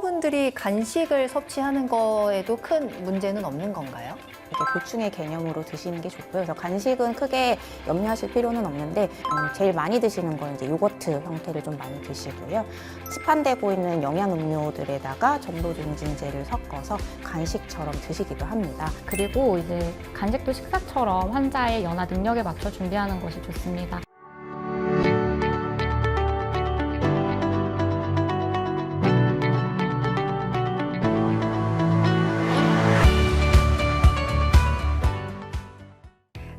환자분들이 간식을 섭취하는 거에도 큰 문제는 없는 건가요? 이게 보충의 개념으로 드시는 게 좋고요. 그래서 간식은 크게 염려하실 필요는 없는데 제일 많이 드시는 건 이제 요거트 형태를 좀 많이 드시고요. 시판되고 있는 영양 음료들에다가 점도 증진제를 섞어서 간식처럼 드시기도 합니다. 그리고 이제 간식도 식사처럼 환자의 연화 능력에 맞춰 준비하는 것이 좋습니다.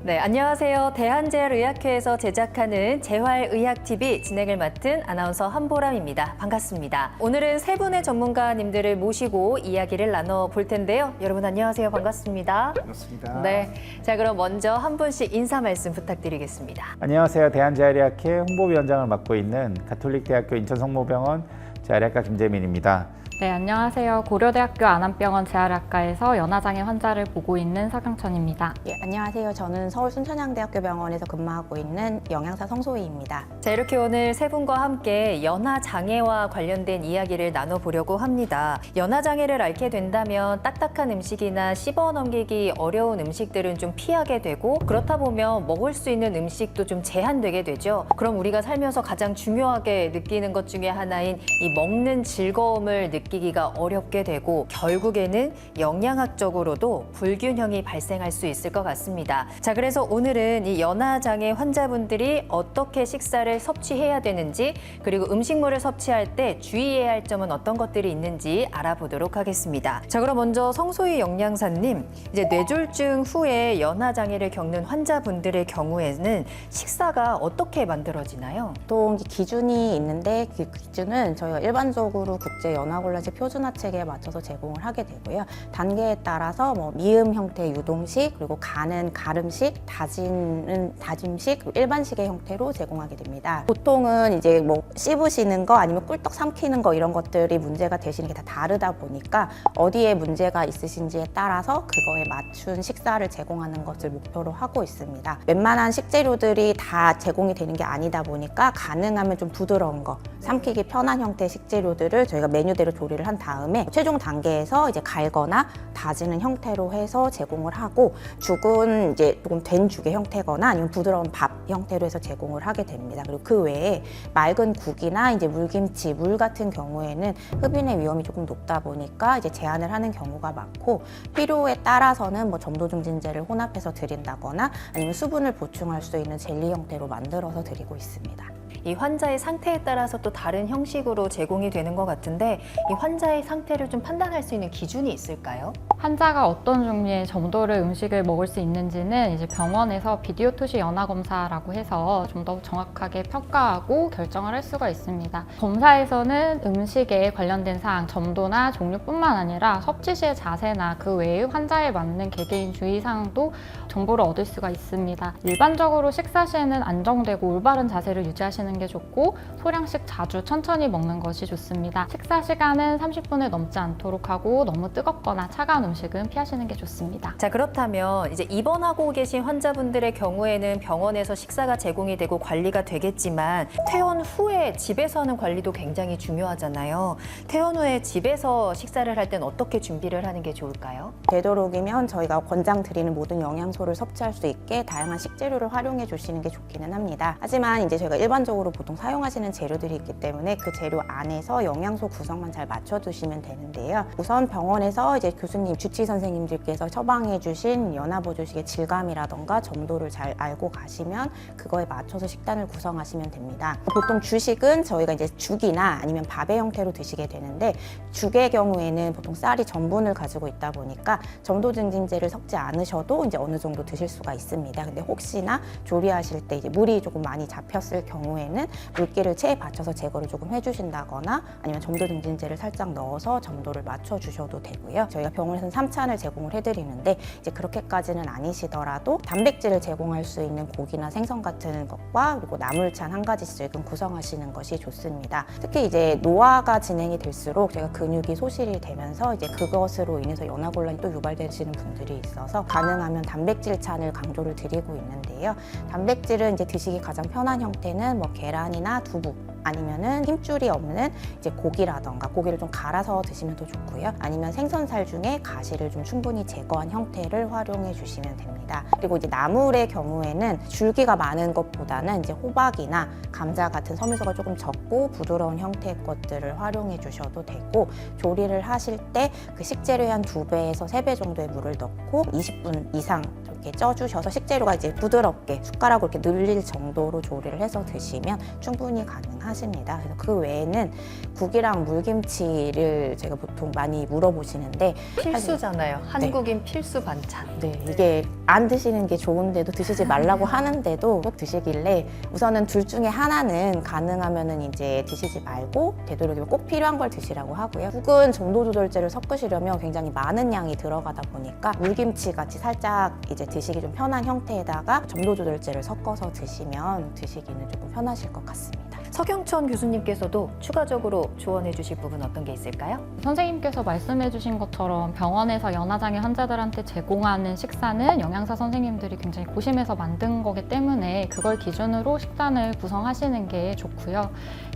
네, 안녕하세요. 대한재활의학회에서 제작하는 재활의학TV 진행을 맡은 아나운서 한보람입니다. 반갑습니다. 오늘은 세 분의 전문가님들을 모시고 이야기를 나눠볼 텐데요. 여러분 안녕하세요. 반갑습니다. 반갑습니다. 네, 자 그럼 먼저 한 분씩 인사 말씀 부탁드리겠습니다. 안녕하세요. 대한재활의학회 홍보위원장을 맡고 있는 가톨릭대학교 인천성모병원 재활의학과 김재민입니다. 네, 안녕하세요. 고려대학교 안암병원 재활학과에서 연화장애 환자를 보고 있는 서경천입니다. 예, 안녕하세요. 저는 서울 순천향대학교 병원에서 근무하고 있는 영양사 성소희입니다. 자, 이렇게 오늘 세 분과 함께 연화장애와 관련된 이야기를 나눠보려고 합니다. 연화장애를 앓게 된다면 딱딱한 음식이나 씹어넘기기 어려운 음식들은 좀 피하게 되고 그렇다 보면 먹을 수 있는 음식도 좀 제한되게 되죠. 그럼 우리가 살면서 가장 중요하게 느끼는 것 중에 하나인 이 먹는 즐거움을 느끼기가 어렵게 되고 결국에는 영양학적으로도 불균형이 발생할 수 있을 것 같습니다. 자, 그래서 오늘은 이 연화장애 환자분들이 어떻게 식사를 섭취해야 되는지 그리고 음식물을 섭취할 때 주의해야 할 점은 어떤 것들이 있는지 알아보도록 하겠습니다. 자, 그럼 먼저 성소희 영양사님, 이제 뇌졸중 후에 연화장애를 겪는 환자분들의 경우에는 식사가 어떻게 만들어지나요? 보통 기준이 있는데 그 기준은 저희가 일반적으로 국제연화곤란식 표준화 체계에 맞춰서 제공을 하게 되고요. 단계에 따라서 미음 형태 유동식, 그리고 간은 가름식, 다짐은 다짐식, 그리고 일반식의 형태로 제공하게 됩니다. 보통은 이제 씹으시는 거 아니면 꿀떡 삼키는 거 이런 것들이 문제가 되시는 게 다 다르다 보니까 어디에 문제가 있으신지에 따라서 그거에 맞춘 식사를 제공하는 것을 목표로 하고 있습니다. 웬만한 식재료들이 다 제공이 되는 게 아니다 보니까 가능하면 좀 부드러운 거, 삼키기 편한 형태의 식재료들을 저희가 메뉴대로 조리를 한 다음에 최종 단계에서 이제 갈거나 다지는 형태로 해서 제공을 하고, 죽은 이제 조금 된 죽의 형태거나 아니면 부드러운 밥 형태로 해서 제공을 하게 됩니다. 그리고 그 외에 맑은 국이나 이제 물김치, 물 같은 경우에는 흡인의 위험이 조금 높다 보니까 이제 제한을 하는 경우가 많고, 필요에 따라서는 점도중진제를 혼합해서 드린다거나 아니면 수분을 보충할 수 있는 젤리 형태로 만들어서 드리고 있습니다. 이 환자의 상태에 따라서 또 다른 형식으로 제공이 되는 것 같은데 이 환자의 상태를 좀 판단할 수 있는 기준이 있을까요? 환자가 어떤 종류의 점도를 음식을 먹을 수 있는지는 이제 병원에서 비디오 투시 연화 검사라고 해서 좀 더 정확하게 평가하고 결정을 할 수가 있습니다. 검사에서는 음식에 관련된 사항, 점도나 종류뿐만 아니라 섭취 시의 자세나 그 외의 환자에 맞는 개개인 주의사항도 정보를 얻을 수가 있습니다. 일반적으로 식사 시에는 안정되고 올바른 자세를 유지하시는 게 좋고 소량씩 자주 천천히 먹는 것이 좋습니다. 식사 시간은 30분을 넘지 않도록 하고 너무 뜨겁거나 차가운 음식은 피하시는 게 좋습니다. 자, 그렇다면 이제 입원하고 계신 환자분들의 경우에는 병원에서 식사가 제공이 되고 관리가 되겠지만 퇴원 후에 집에서 하는 관리도 굉장히 중요하잖아요. 퇴원 후에 집에서 식사를 할 때는 어떻게 준비를 하는 게 좋을까요? 되도록이면 저희가 권장드리는 모든 영양소를 섭취할 수 있게 다양한 식재료를 활용해 주시는 게 좋기는 합니다. 하지만 이제 저희가 일반적으로 보통 사용하시는 재료들이 있기 때문에 그 재료 안에서 영양소 구성만 잘 맞춰두시면 되는데요. 우선 병원에서 이제 교수님, 주치 선생님들께서 처방해 주신 연화보조식의 질감이라던가 점도를 잘 알고 가시면 그거에 맞춰서 식단을 구성하시면 됩니다. 보통 주식은 저희가 이제 죽이나 아니면 밥의 형태로 드시게 되는데, 죽의 경우에는 보통 쌀이 전분을 가지고 있다 보니까 점도 증진제를 섞지 않으셔도 이제 어느 정도 드실 수가 있습니다. 근데 혹시나 조리하실 때 이제 물이 조금 많이 잡혔을 경우에는 물기를 체에 받쳐서 제거를 조금 해주신다거나 아니면 점도 증진제를 살짝 넣어서 점도를 맞춰 주셔도 되고요. 저희가 병원에서는 3찬을 제공을 해드리는데 이제 그렇게까지는 아니시더라도 단백질을 제공할 수 있는 고기나 생선 같은 것과 그리고 나물찬 한 가지씩은 구성하시는 것이 좋습니다. 특히 이제 노화가 진행이 될수록 제가 근육이 소실이 되면서 이제 그것으로 인해서 연화곤란이 또 유발되시는 분들이 있어서 가능하면 단백질 찬을 강조를 드리고 있는데요. 단백질은 이제 드시기 가장 편한 형태는 계란이나 두부 아니면은 힘줄이 없는 이제 고기라던가 고기를 좀 갈아서 드시면 더 좋고요. 아니면 생선살 중에 가시를 좀 충분히 제거한 형태를 활용해 주시면 됩니다. 그리고 이제 나물의 경우에는 줄기가 많은 것보다는 이제 호박이나 감자 같은 섬유소가 조금 적고 부드러운 형태의 것들을 활용해 주셔도 되고, 조리를 하실 때 그 식재료의 한 2배에서 3배 정도의 물을 넣고 20분 이상 이렇게 쪄주셔서 식재료가 이제 부드럽게 숟가락으로 이렇게 늘릴 정도로 조리를 해서 드시면 충분히 가능하십니다. 그래서 그 외에는 국이랑 물김치를 제가 보통 많이 물어보시는데 필수잖아요. 한국인 필수 반찬. 네, 이게 안 드시는 게 좋은데도 드시지 말라고 하는데도 꼭 드시길래 우선은 둘 중에 하나는 가능하면은 이제 드시지 말고 되도록이면 꼭 필요한 걸 드시라고 하고요. 국은 점도 조절제를 섞으시려면 굉장히 많은 양이 들어가다 보니까 물김치 같이 살짝 이제 드시기 좀 편한 형태에다가 점도 조절제를 섞어서 드시면 드시기는 조금 편하실 것 같습니다. 서경천 교수님께서도 추가적으로 조언해 주실 부분 어떤 게 있을까요? 선생님께서 말씀해 주신 것처럼 병원에서 연화장애 환자들한테 제공하는 식사는 영양사 선생님들이 굉장히 고심해서 만든 거기 때문에 그걸 기준으로 식단을 구성하시는 게 좋고요.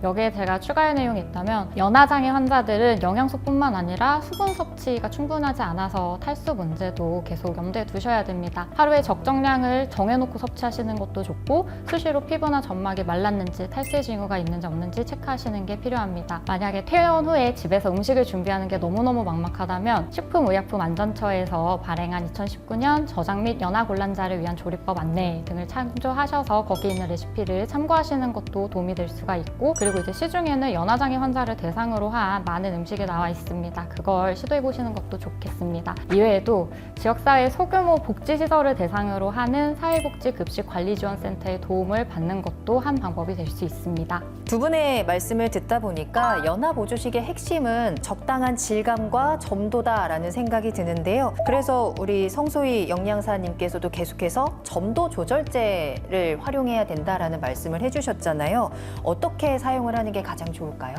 여기에 제가 추가할 내용이 있다면, 연화장애 환자들은 영양소뿐만 아니라 수분 섭취가 충분하지 않아서 탈수 문제도 계속 염두에 두셔야 됩니다. 하루에 적정량을 정해놓고 섭취하시는 것도 좋고, 수시로 피부나 점막이 말랐는지 탈수의 징후가 있는지 없는지 체크하시는 게 필요합니다. 만약에 퇴원 후에 집에서 음식을 준비하는 게 너무너무 막막하다면 식품의약품안전처에서 발행한 2019년 저장 및 연화곤란자를 위한 조리법 안내 등을 참조하셔서 거기 있는 레시피를 참고하시는 것도 도움이 될 수가 있고, 그리고 이제 시중에는 연화장애 환자를 대상으로 한 많은 음식이 나와 있습니다. 그걸 시도해 보시는 것도 좋겠습니다. 이외에도 지역사회 소규모 복지시설을 대상으로 하는 사회복지급식관리지원센터의 도움을 받는 것도 한 방법이 될 수 있습니다. 두 분의 말씀을 듣다 보니까 연화보조식의 핵심은 적당한 질감과 점도다라는 생각이 드는데요. 그래서 우리 성소희 영양사님께서도 계속해서 점도 조절제를 활용해야 된다라는 말씀을 해주셨잖아요. 어떻게 사용을 하는 게 가장 좋을까요?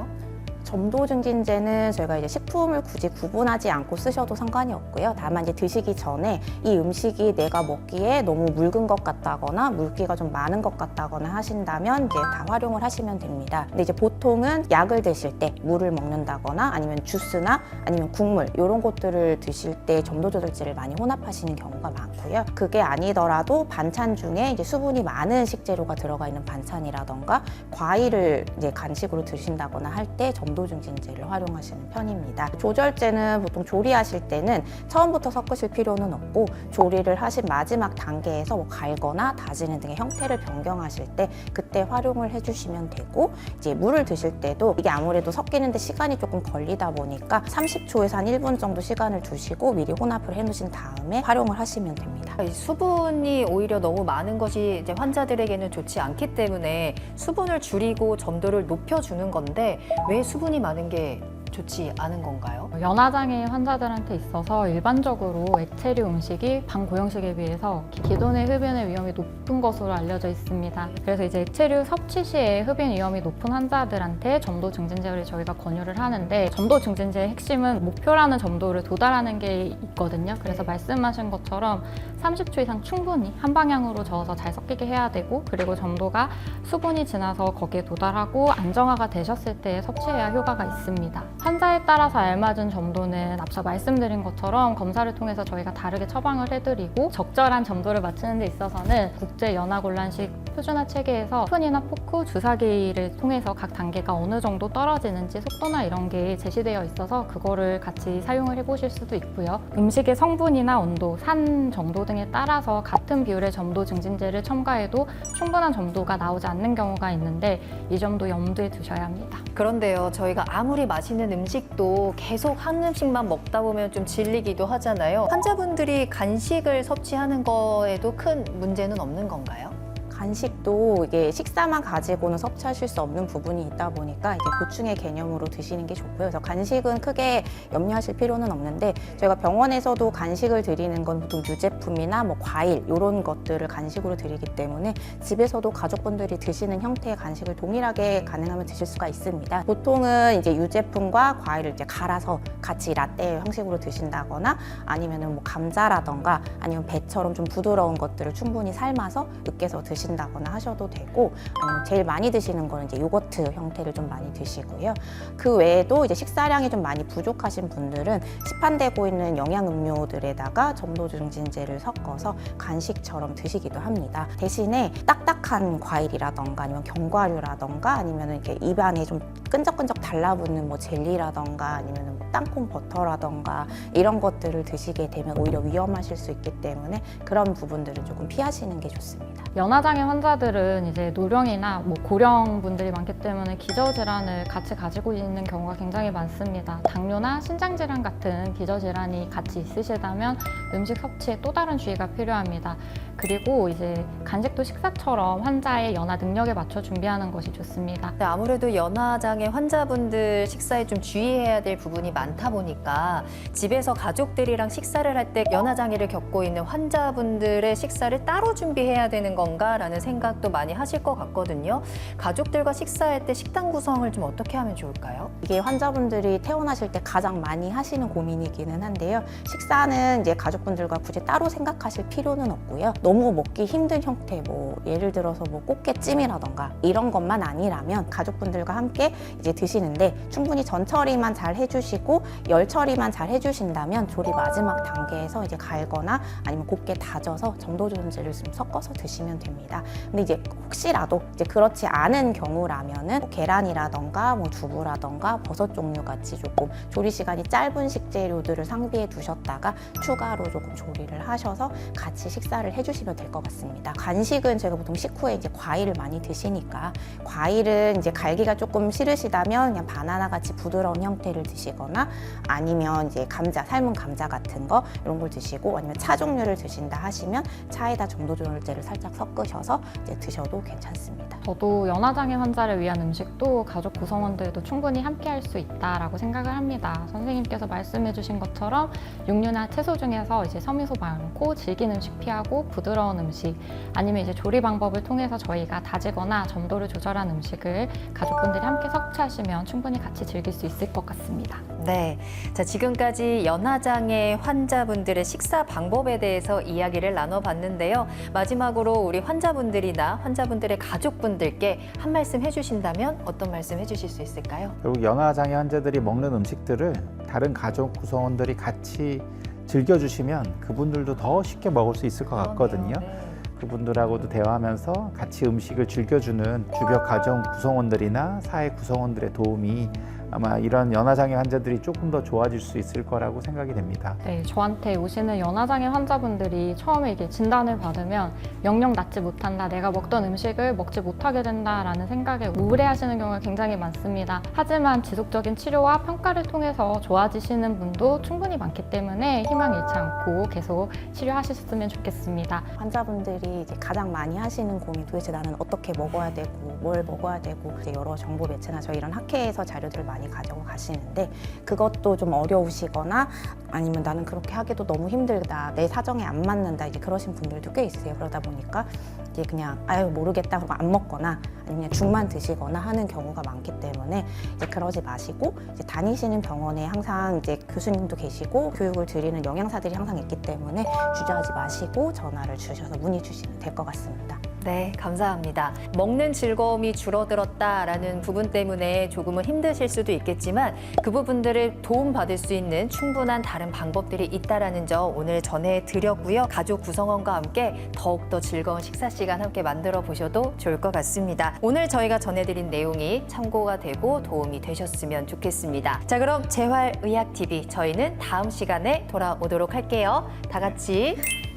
점도 증진제는 저희가 이제 식품을 굳이 구분하지 않고 쓰셔도 상관이 없고요. 다만 이제 드시기 전에 이 음식이 내가 먹기에 너무 묽은 것 같다거나 물기가 좀 많은 것 같다거나 하신다면 이제 다 활용을 하시면 됩니다. 근데 이제 보통은 약을 드실 때 물을 먹는다거나 아니면 주스나 아니면 국물 이런 것들을 드실 때 점도 조절제를 많이 혼합하시는 경우가 많고요. 그게 아니더라도 반찬 중에 이제 수분이 많은 식재료가 들어가 있는 반찬이라던가 과일을 이제 간식으로 드신다거나 할 때 점도 증진제를 활용하시는 편입니다. 조절제는 보통 조리하실 때는 처음부터 섞으실 필요는 없고, 조리를 하신 마지막 단계에서 뭐 갈거나 다지는 등의 형태를 변경하실 때 그때 활용을 해주시면 되고, 이제 물을 드실 때도 이게 아무래도 섞이는데 시간이 조금 걸리다 보니까 30초에서 한 1분 정도 시간을 두시고 미리 혼합을 해놓으신 다음에 활용을 하시면 됩니다. 이 수분이 오히려 너무 많은 것이 이제 환자들에게는 좋지 않기 때문에 수분을 줄이고 점도를 높여주는 건데, 왜 수분이 많은 게 좋지 않은 건가요? 연화장애 환자들한테 있어서 일반적으로 액체류 음식이 방고형식에 비해서 기존의 흡연의 위험이 높은 것으로 알려져 있습니다. 그래서 이제 액체류 섭취 시에 흡연 위험이 높은 환자들한테 점도 증진제를 저희가 권유를 하는데, 점도 증진제의 핵심은 목표라는 점도를 도달하는 게 있거든요. 그래서 말씀하신 것처럼 30초 이상 충분히 한 방향으로 저어서 잘 섞이게 해야 되고, 그리고 점도가 수분이 지나서 거기에 도달하고 안정화가 되셨을 때 섭취해야 효과가 있습니다. 환자에 따라서 알맞은 점도는 앞서 말씀드린 것처럼 검사를 통해서 저희가 다르게 처방을 해드리고, 적절한 점도를 맞추는 데 있어서는 국제연화곤란식 표준화 체계에서 스푼이나 포크, 주사기를 통해서 각 단계가 어느 정도 떨어지는지 속도나 이런 게 제시되어 있어서 그거를 같이 사용을 해보실 수도 있고요. 음식의 성분이나 온도, 산 정도 등에 따라서 같은 비율의 점도 증진제를 첨가해도 충분한 점도가 나오지 않는 경우가 있는데, 이 점도 염두에 두셔야 합니다. 그런데요, 저희가 아무리 맛있는 음식도 계속 한 음식만 먹다 보면 좀 질리기도 하잖아요. 환자분들이 간식을 섭취하는 거에도 큰 문제는 없는 건가요? 간식도 이게 식사만 가지고는 섭취하실 수 없는 부분이 있다 보니까 이제 보충의 개념으로 드시는 게 좋고요. 그래서 간식은 크게 염려하실 필요는 없는데, 저희가 병원에서도 간식을 드리는 건 보통 유제품이나 뭐 과일 이런 것들을 간식으로 드리기 때문에 집에서도 가족분들이 드시는 형태의 간식을 동일하게 가능하면 드실 수가 있습니다. 보통은 이제 유제품과 과일을 이제 갈아서 같이 라떼 형식으로 드신다거나 아니면은 뭐 감자라던가 아니면 배처럼 좀 부드러운 것들을 충분히 삶아서 으깨서 드신다거나 드신다거나 하셔도 되고, 아니면 제일 많이 드시는 거는 이제 요거트 형태를 좀 많이 드시고요. 그 외에도 이제 식사량이 좀 많이 부족하신 분들은 시판되고 있는 영양음료들에다가 점도 증진제를 섞어서 간식처럼 드시기도 합니다. 대신에 딱딱한 과일이라던가 아니면 견과류라던가 아니면 이렇게 입안에 좀 끈적끈적 달라붙는 뭐 젤리라던가 아니면 뭐 땅콩 버터라던가 이런 것들을 드시게 되면 오히려 위험하실 수 있기 때문에 그런 부분들은 조금 피하시는 게 좋습니다. 연화장애 환자들은 이제 노령이나 뭐 고령 분들이 많기 때문에 기저질환을 같이 가지고 있는 경우가 굉장히 많습니다. 당뇨나 신장질환 같은 기저질환이 같이 있으시다면 음식 섭취에 또 다른 주의가 필요합니다. 그리고 이제 간식도 식사처럼 환자의 연화 능력에 맞춰 준비하는 것이 좋습니다. 네, 아무래도 연화장애 환자분들 식사에 좀 주의해야 될 부분이 많다 보니까 집에서 가족들이랑 식사를 할 때 연화장애를 겪고 있는 환자분들의 식사를 따로 준비해야 되는 건가라는 생각도 많이 하실 것 같거든요. 가족들과 식사할 때 식단 구성을 좀 어떻게 하면 좋을까요? 이게 환자분들이 퇴원하실 때 가장 많이 하시는 고민이기는 한데요. 식사는 이제 가족분들과 굳이 따로 생각하실 필요는 없고요. 너무 먹기 힘든 형태, 뭐 예를 들어서 뭐 꽃게찜이라던가 이런 것만 아니라면 가족분들과 함께 이제 드시는데 충분히 전 처리만 잘 해주시고 열 처리만 잘 해주신다면 조리 마지막 단계에서 이제 갈거나 아니면 곱게 다져서 점도 조절제를 좀 섞어서 드시면 됩니다. 근데 이제 혹시라도 이제 그렇지 않은 경우라면은 뭐 계란이라던가 뭐 두부라던가 버섯 종류 같이 조금 조리 시간이 짧은 식재료들을 상비해 두셨다가 추가로 조금 조리를 하셔서 같이 식사를 해주시면 될 것 같습니다. 간식은 저희가 보통 식후에 이제 과일을 많이 드시니까 과일은 이제 갈기가 조금 싫으시다면 그냥 바나나 같이 부드러운 형태를 드시거나 아니면 이제 감자, 삶은 감자 같은 거 이런 걸 드시고 아니면 차 종류를 드신다 하시면 차에다 점도 조절제를 살짝 섞으셔서 이제 드셔도 괜찮습니다. 저도 연화장애 환자를 위한 음식도 가족 구성원들도 충분히 함께 할 수 있다라고 생각을 합니다. 선생님께서 말씀해 주신 것처럼 육류나 채소 중에서 이제 섬유소 많고 질긴 음식 피하고 부드러운 음식 아니면 이제 조리 방법을 통해서 저희가 다지거나 점도를 조절한 음식을 가족분들이 함께 섭취하시면 충분히 같이 즐길 수 있을 것 같습니다. 네. 자, 지금까지 연화장애 환자분들의 식사 방법에 대해서 이야기를 나눠봤는데요. 마지막으로 우리 환자분들이나 환자분들의 가족분들께 한 말씀 해주신다면 어떤 말씀 해주실 수 있을까요? 결국 연화장애 환자들이 먹는 음식들을 다른 가족 구성원들이 같이 즐겨주시면 그분들도 더 쉽게 먹을 수 있을 것 같거든요. 네. 그분들하고도 대화하면서 같이 음식을 즐겨주는 주변 가정 구성원들이나 사회 구성원들의 도움이 아마 이런 연화장애 환자들이 조금 더 좋아질 수 있을 거라고 생각이 됩니다. 네, 저한테 오시는 연화장애 환자분들이 처음에 이게 진단을 받으면 영영 낫지 못한다, 내가 먹던 음식을 먹지 못하게 된다라는 생각에 우울해하시는 경우가 굉장히 많습니다. 하지만 지속적인 치료와 평가를 통해서 좋아지시는 분도 충분히 많기 때문에 희망 잃지 않고 계속 치료하셨으면 좋겠습니다. 환자분들이 이제 가장 많이 하시는 고민 도대체 나는 어떻게 먹어야 되고 뭘 먹어야 되고 이제 여러 정보 매체나 저희 이런 학회에서 자료들을 많이 가지고 가시는데 그것도 좀 어려우시거나 아니면 나는 그렇게 하기도 너무 힘들다, 내 사정에 안 맞는다 이제 그러신 분들도 꽤 있으세요. 그러다 보니까 이제 그냥 아유 모르겠다 그러고 안 먹거나 아니면 그냥 죽만 드시거나 하는 경우가 많기 때문에 이제 그러지 마시고 이제 다니시는 병원에 항상 이제 교수님도 계시고 교육을 드리는 영양사들이 항상 있기 때문에 주저하지 마시고 전화를 주셔서 문의 주시면 될 것 같습니다. 네, 감사합니다. 먹는 즐거움이 줄어들었다라는 부분 때문에 조금은 힘드실 수도 있겠지만 그 부분들을 도움받을 수 있는 충분한 다른 방법들이 있다라는 점 오늘 전해드렸고요. 가족 구성원과 함께 더욱더 즐거운 식사 시간 함께 만들어 보셔도 좋을 것 같습니다. 오늘 저희가 전해드린 내용이 참고가 되고 도움이 되셨으면 좋겠습니다. 자, 그럼 재활의학TV 저희는 다음 시간에 돌아오도록 할게요. 다 같이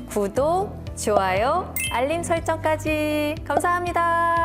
구독, 좋아요, 알림 설정까지 감사합니다.